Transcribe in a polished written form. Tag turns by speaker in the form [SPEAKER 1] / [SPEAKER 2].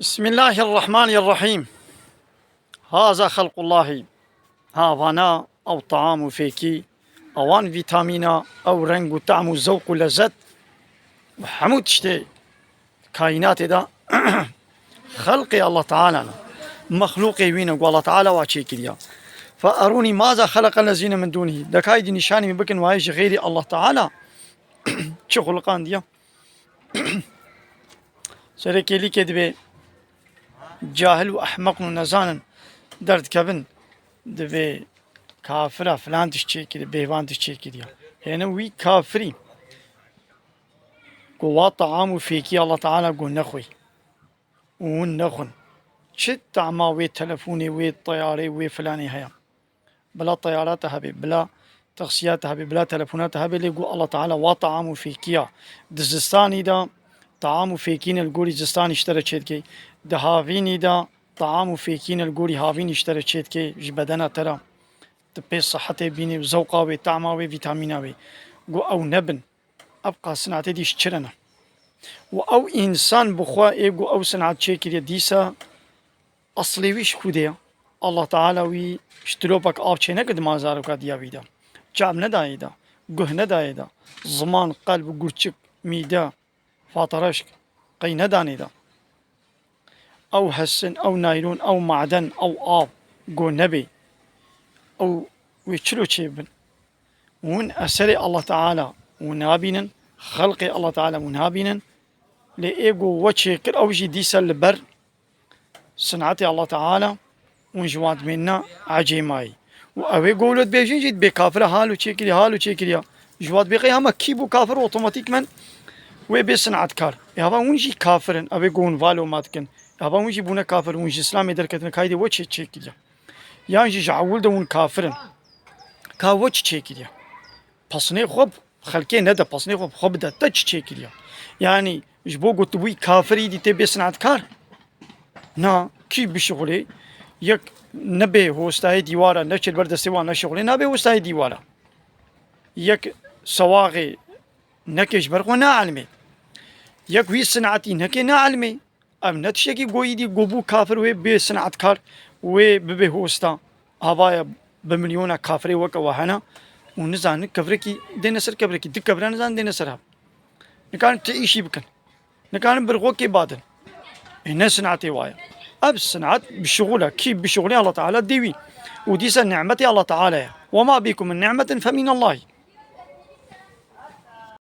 [SPEAKER 1] بسم الله الرحمن الرحيم. هذا خلق الله. هاوانا أو طعام فيكي أوان فيتامينا أو رنگ وطعم وذوق ولذت وحمود تشتي كائنات دا خلق الله تعالى مخلوقي وين الله تعالى واشي كريا. فأروني ماذا خلق الذين من دونه دكاي دي نشاني من بكن وايش غيري الله تعالى شو خلقان ديا سركيلي كدبي جاهل وأحمق ونزانا درد كبن دبي كافرة فلان تشتي كده بيوان تشتي كده هنا وي كافري قوات طعام فيكي الله تعالى قول نخوي ونخن شت طعما وي تلفوني وي طياري وي فلاني هيا بلا طيارات هبي بلا تغسيات هبي بلا تلفونات هبي اللي يقول الله تعالى وطعام فيكيا دزستاني دا طعام فيكين الجوري زستاني اشترى شتكي دهافيني دا طعام فيكين الجوري هافين اشترى شتكي جبدنا ترى تبي صحتي بيني وذوقاوي طعماوي فيتاميناوي جو او نبن ابقى صناعتي دي اشترنا او انسان بخوا ايجو او صناعت شيكي ديسا اصلي ويش خوديا الله تعالى وي اشتروبك آب چه نکد مازارو کا دیا ویدا چاب ندایدا گه ندایدا زمان قلب گرچک میدا فاطرشك قي ندانيدا او حسن او نايلون او معدن او آب جو نبي او ويشلو تشيبن ون أسري الله تعالى ونابين خلقي الله تعالى ونابين لإيجو وجه كل أو شي ديسا البر صنعتي الله تعالى ونجواد منا عجيماي وأوي قولت بيجين جيت بكافر حالو تشيكري حالو تشيكري جواد بقي هما كيبو كافر اوتوماتيك من وبي صنعت كار يابا ونجي كافرن أبي قون فالو ماتكن يابا ونجي بونا كافر ونجي إسلامي دركتن كايدي وجه تشيكري يعني جعول دون كافرن كا وجه تشيكري بسني خوب خلكي ندا بسني خوب دا تش تشيكري يعني جبو قلت وي كافري دي تبي صنعت كار نا كي بشغلي يك نبي هو استاهي ديوارا نشل برد سوا نشغلي نبي هو استاهي ديوارا يك سواغي نكش برقو نا علمي يك وي صنعتي نكي نا علمي ام نتشكي قويدي قبو كافر وي بي صنعت كار وي ببي هو استا هوايا بمليون كافري وكا وهنا ونزان كفركي دي نسر كفركي دي كفران نزان دي نسرها نكان تعيشي بكن نكان برغوكي بادن هنا صنعتي وايا اب الصنعات بشغلها كيف بشغلها الله تعالى ديوي وديس نعمتي الله تعالى وما بكم من نعمة فمن الله